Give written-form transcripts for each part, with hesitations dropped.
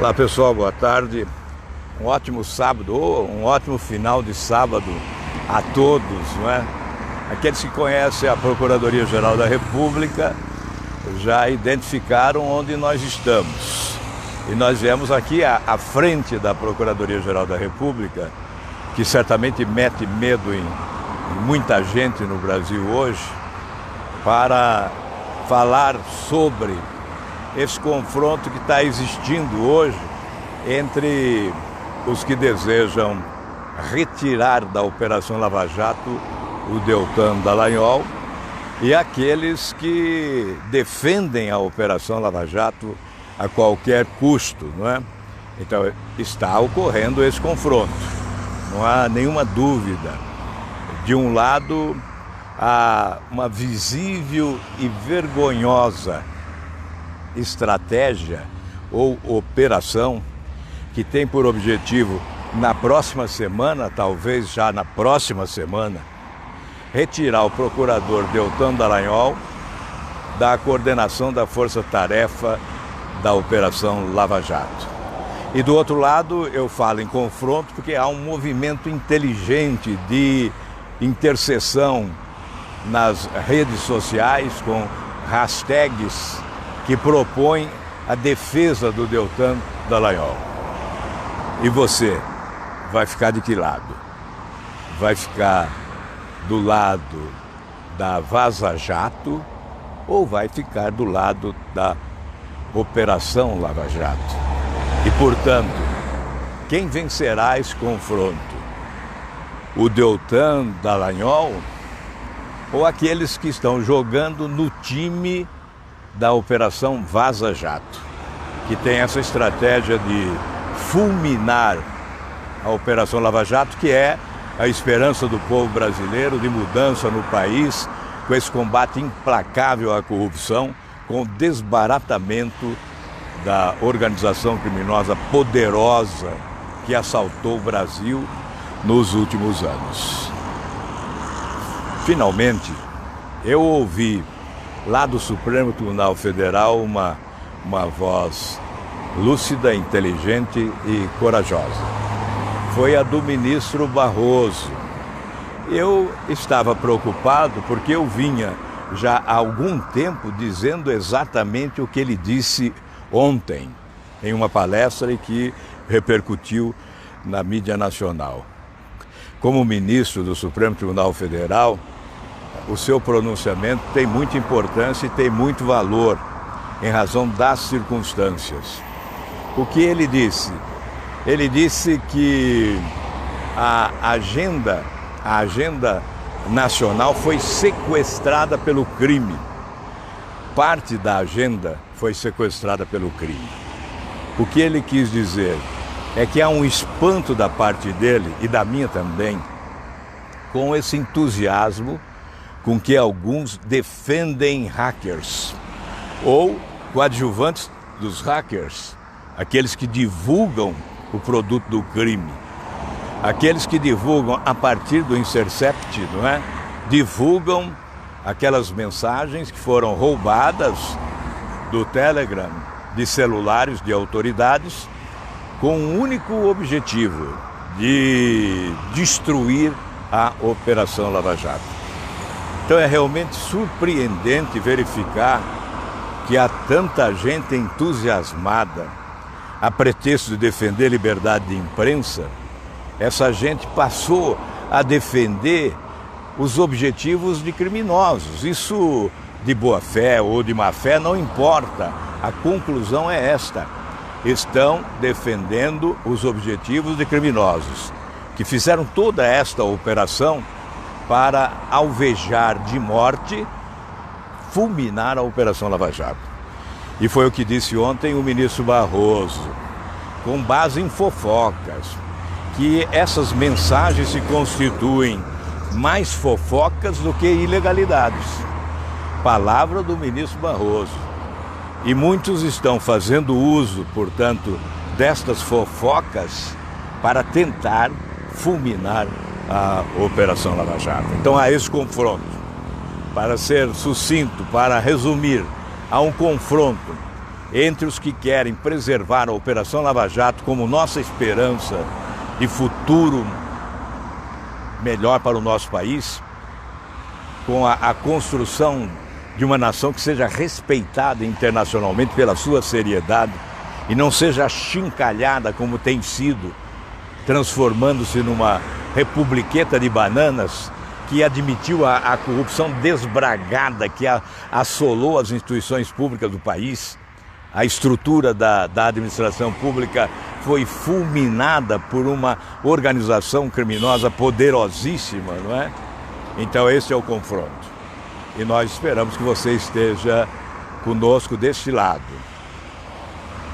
Olá pessoal, boa tarde. Um ótimo sábado, ou um ótimo final de sábado a todos, não é? Aqueles que conhecem a Procuradoria-Geral da República já identificaram onde nós estamos. E nós viemos aqui à frente da Procuradoria-Geral da República, que certamente mete medo em muita gente no Brasil hoje, para falar sobre esse confronto que está existindo hoje entre os que desejam retirar da Operação Lava Jato o Deltan Dallagnol e aqueles que defendem a Operação Lava Jato a qualquer custo, não é? Então está ocorrendo esse confronto, não há nenhuma dúvida. De um lado, há uma visível e vergonhosa estratégia ou operação que tem por objetivo, na próxima semana, talvez já na próxima semana, retirar o procurador Deltan Dallagnol da coordenação da força-tarefa da Operação Lava Jato. E do outro lado, eu falo em confronto porque há um movimento inteligente de interseção nas redes sociais com hashtags que propõem a defesa do Deltan Dallagnol. E você vai ficar de que lado? Vai ficar do lado da Vaza Jato ou vai ficar do lado da Operação Lava Jato? E, portanto, quem vencerá esse confronto? O Deltan Dallagnol ou aqueles que estão jogando no time da Operação Vaza Jato, que tem essa estratégia de fulminar a Operação Lava Jato, que é a esperança do povo brasileiro de mudança no país, com esse combate implacável à corrupção, com o desbaratamento da organização criminosa poderosa que assaltou o Brasil nos últimos anos. Finalmente, eu ouvi lá do Supremo Tribunal Federal uma voz lúcida, inteligente e corajosa. Foi a do ministro Barroso. Eu estava preocupado porque eu vinha já há algum tempo dizendo exatamente o que ele disse ontem em uma palestra e que repercutiu na mídia nacional. Como ministro do Supremo Tribunal Federal, o seu pronunciamento tem muita importância e tem muito valor em razão das circunstâncias. O que ele disse? Ele disse que a agenda nacional foi sequestrada pelo crime. Parte da agenda foi sequestrada pelo crime. O que ele quis dizer é que há um espanto da parte dele e da minha também com esse entusiasmo com que alguns defendem hackers ou coadjuvantes dos hackers, aqueles que divulgam o produto do crime, aqueles que divulgam a partir do Intercept, não é? Divulgam aquelas mensagens que foram roubadas do Telegram, de celulares de autoridades, com o único objetivo de destruir a Operação Lava Jato. Então é realmente surpreendente verificar que há tanta gente entusiasmada a pretexto de defender liberdade de imprensa. Essa gente passou a defender os objetivos de criminosos. Isso de boa fé ou de má fé não importa. A conclusão é esta: estão defendendo os objetivos de criminosos que fizeram toda esta operação para alvejar de morte, fulminar a Operação Lava Jato. E foi o que disse ontem o ministro Barroso, com base em fofocas, que essas mensagens se constituem mais fofocas do que ilegalidades. Palavra do ministro Barroso. E muitos estão fazendo uso, portanto, destas fofocas para tentar fulminar a Operação Lava Jato. Então há esse confronto. Para ser sucinto, para resumir, há um confronto entre os que querem preservar a Operação Lava Jato como nossa esperança de futuro melhor para o nosso país, com a construção de uma nação que seja respeitada internacionalmente pela sua seriedade e não seja achincalhada como tem sido, transformando-se numa republiqueta de bananas que admitiu a corrupção desbragada que assolou as instituições públicas do país. A estrutura da administração pública foi fulminada por uma organização criminosa poderosíssima, não é? Então esse é o confronto. E nós esperamos que você esteja conosco deste lado.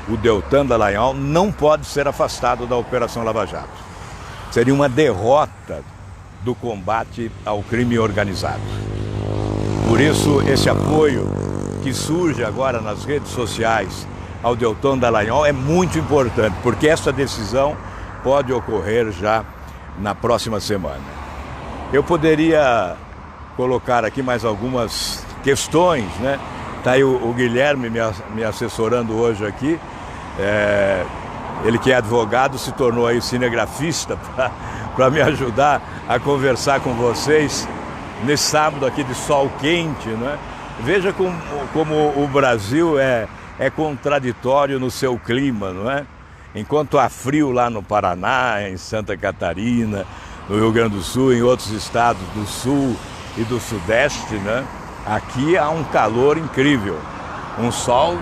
O Deltan Dallagnol não pode ser afastado da Operação Lava Jato. Seria uma derrota do combate ao crime organizado. Por isso, esse apoio que surge agora nas redes sociais ao Deltan Dallagnol é muito importante, porque essa decisão pode ocorrer já na próxima semana. Eu poderia colocar aqui mais algumas questões, né? Está aí o Guilherme me assessorando hoje aqui. Ele que é advogado se tornou aí cinegrafista para me ajudar a conversar com vocês nesse sábado aqui de sol quente, né? Veja como o Brasil é contraditório no seu clima, não é? Enquanto há frio lá no Paraná, em Santa Catarina, no Rio Grande do Sul, em outros estados do Sul e do Sudeste, né? Aqui há um calor incrível, um sol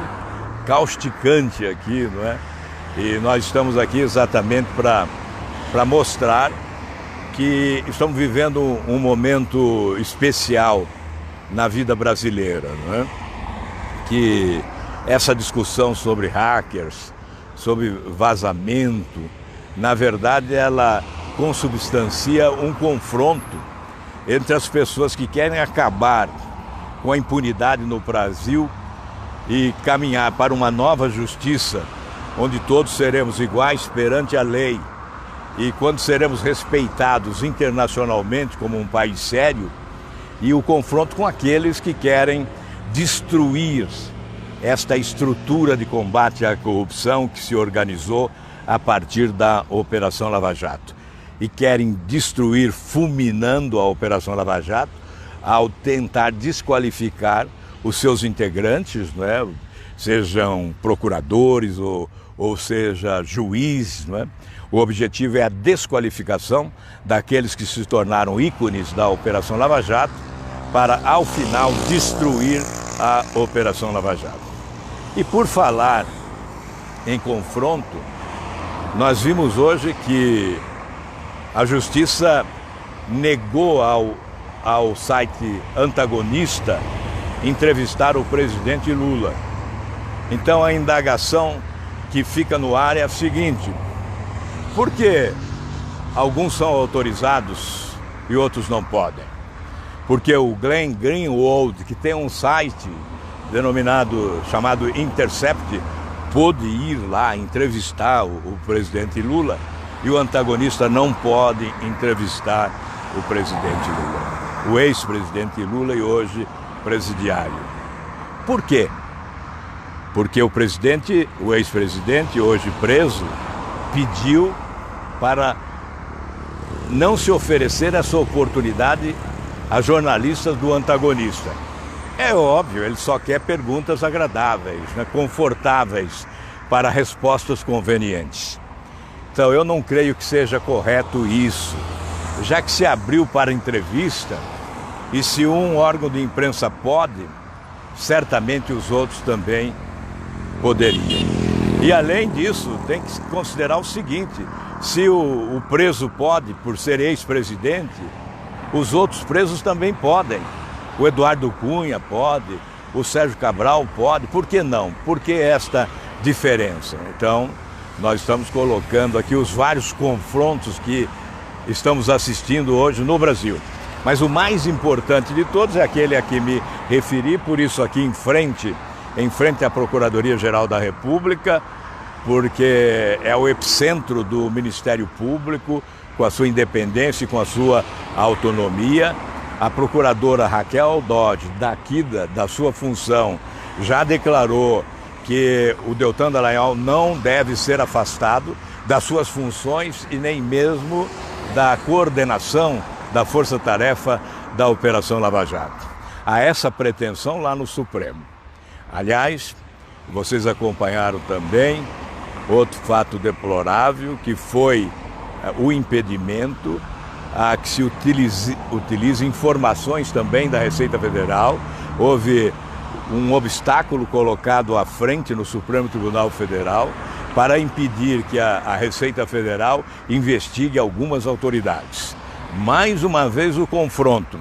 causticante aqui, não é? E nós estamos aqui exatamente para mostrar que estamos vivendo um momento especial na vida brasileira, não é? Que essa discussão sobre hackers, sobre vazamento, na verdade ela consubstancia um confronto entre as pessoas que querem acabar com a impunidade no Brasil e caminhar para uma nova justiça, onde todos seremos iguais perante a lei e quando seremos respeitados internacionalmente como um país sério, e o confronto com aqueles que querem destruir esta estrutura de combate à corrupção que se organizou a partir da Operação Lava Jato. E querem destruir, fulminando a Operação Lava Jato, ao tentar desqualificar os seus integrantes, não é? Sejam procuradores ou seja juízes, não é? O objetivo é a desqualificação daqueles que se tornaram ícones da Operação Lava Jato para, ao final, destruir a Operação Lava Jato. E por falar em confronto, nós vimos hoje que a Justiça negou ao site antagonista entrevistar o presidente Lula. Então a indagação que fica no ar é a seguinte: por que alguns são autorizados e outros não podem? Porque o Glenn Greenwald, que tem um site chamado Intercept, pôde ir lá entrevistar o presidente Lula e o antagonista não pode entrevistar o presidente Lula, o ex-presidente Lula e hoje presidiário. Por quê? Porque o ex-presidente, hoje preso, pediu para não se oferecer essa oportunidade a jornalistas do antagonista. É óbvio, ele só quer perguntas agradáveis, né, confortáveis, para respostas convenientes. Então eu não creio que seja correto isso, já que se abriu para entrevista, e se um órgão de imprensa pode, certamente os outros também poderiam. E além disso, tem que considerar o seguinte: se o preso pode, por ser ex-presidente, os outros presos também podem. O Eduardo Cunha pode, o Sérgio Cabral pode, por que não? Por que esta diferença? Então, nós estamos colocando aqui os vários confrontos que estamos assistindo hoje no Brasil. Mas o mais importante de todos é aquele a que me referi, por isso aqui em frente à Procuradoria-Geral da República, porque é o epicentro do Ministério Público, com a sua independência e com a sua autonomia. A procuradora Raquel Dodge, daqui da sua função, já declarou que o Deltan Dallagnol não deve ser afastado das suas funções e nem mesmo da coordenação da força-tarefa da Operação Lava Jato. Há essa pretensão lá no Supremo. Aliás, vocês acompanharam também outro fato deplorável, que foi o impedimento a que se utilize informações também da Receita Federal. Houve um obstáculo colocado à frente no Supremo Tribunal Federal para impedir que a Receita Federal investigue algumas autoridades. Mais uma vez o confronto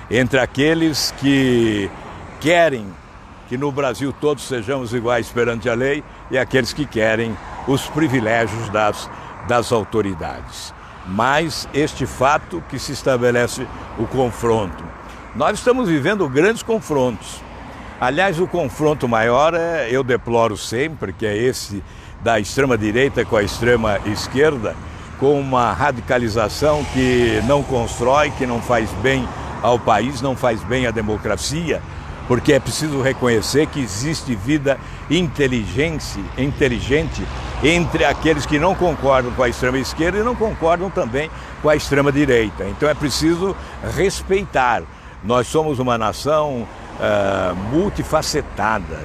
entre aqueles que querem que no Brasil todos sejamos iguais perante a lei e aqueles que querem os privilégios das autoridades. Mas este fato que se estabelece o confronto. Nós estamos vivendo grandes confrontos. Aliás, o confronto maior, eu deploro sempre, que é esse da extrema-direita com a extrema-esquerda, com uma radicalização que não constrói, que não faz bem ao país, não faz bem à democracia, porque é preciso reconhecer que existe vida inteligente entre aqueles que não concordam com a extrema-esquerda e não concordam também com a extrema-direita. Então é preciso respeitar. Nós somos uma nação multifacetada,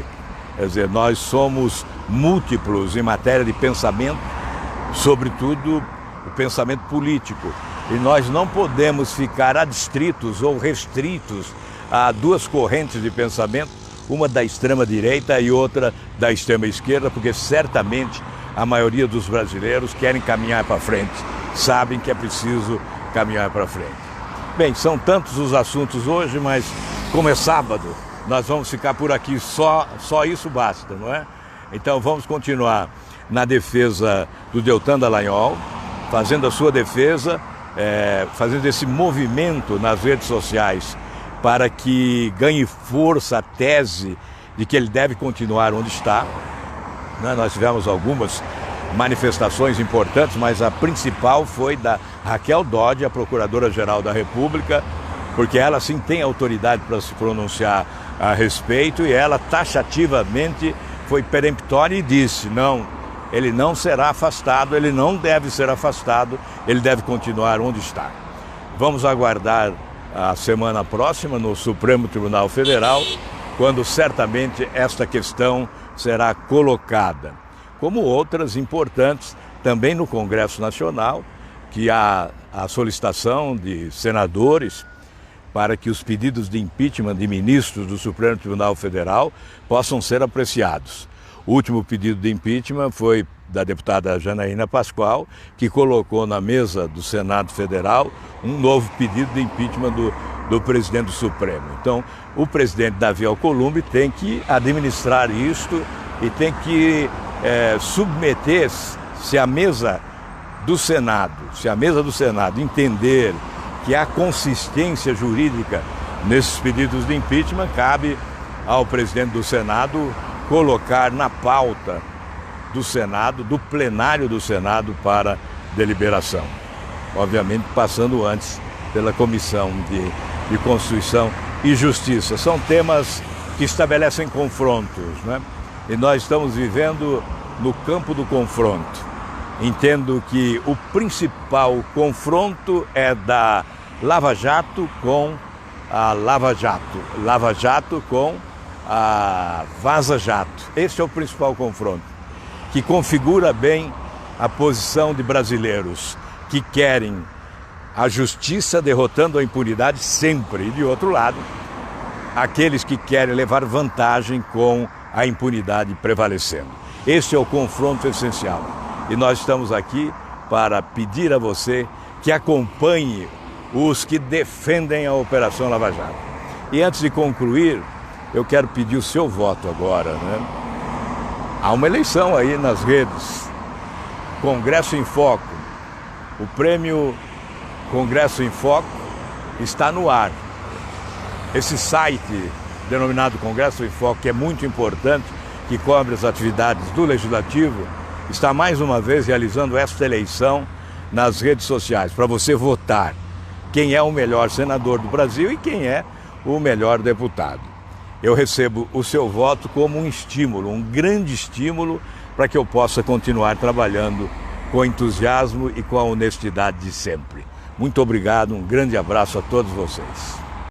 quer dizer, nós somos múltiplos em matéria de pensamento, sobretudo o pensamento político. E nós não podemos ficar adstritos ou restritos a duas correntes de pensamento, uma da extrema-direita e outra da extrema-esquerda, porque certamente a maioria dos brasileiros querem caminhar para frente, sabem que é preciso caminhar para frente. Bem, são tantos os assuntos hoje, mas como é sábado, nós vamos ficar por aqui, só isso basta, não é? Então vamos continuar na defesa do Deltan Dallagnol, fazendo a sua defesa, fazendo esse movimento nas redes sociais para que ganhe força a tese de que ele deve continuar onde está. Nós tivemos algumas manifestações importantes, mas a principal foi da Raquel Dodge, a Procuradora-Geral da República, porque ela sim tem autoridade para se pronunciar a respeito, e ela taxativamente foi peremptória e disse: não, ele não será afastado, ele não deve ser afastado, ele deve continuar onde está. Vamos aguardar a semana próxima no Supremo Tribunal Federal, quando certamente esta questão será colocada, como outras importantes também no Congresso Nacional, que há a solicitação de senadores para que os pedidos de impeachment de ministros do Supremo Tribunal Federal possam ser apreciados. O último pedido de impeachment foi da deputada Janaína Pascoal, que colocou na mesa do Senado Federal um novo pedido de impeachment do presidente do Supremo. Então, o presidente Davi Alcolumbre tem que administrar isto e tem que submeter-se à mesa do Senado. Se a mesa do Senado entender que há consistência jurídica nesses pedidos de impeachment, cabe ao presidente do Senado colocar na pauta do Senado, do plenário do Senado, para deliberação. Obviamente passando antes pela Comissão de Constituição e Justiça. São temas que estabelecem confrontos, né? E nós estamos vivendo no campo do confronto. Entendo que o principal confronto é da Lava Jato com a Lava Jato, Lava Jato com a Vaza Jato. Esse é o principal confronto, que configura bem a posição de brasileiros que querem a justiça derrotando a impunidade sempre, e de outro lado, aqueles que querem levar vantagem com a impunidade prevalecendo. Esse é o confronto essencial. E nós estamos aqui para pedir a você que acompanhe os que defendem a Operação Lava Jato. E antes de concluir, eu quero pedir o seu voto agora, né? Há uma eleição aí nas redes, Congresso em Foco. O prêmio Congresso em Foco está no ar. Esse site denominado Congresso em Foco, que é muito importante, que cobre as atividades do Legislativo, está mais uma vez realizando esta eleição nas redes sociais, para você votar quem é o melhor senador do Brasil e quem é o melhor deputado. eu recebo o seu voto como um estímulo, um grande estímulo para que eu possa continuar trabalhando com entusiasmo e com a honestidade de sempre. Muito obrigado, um grande abraço a todos vocês.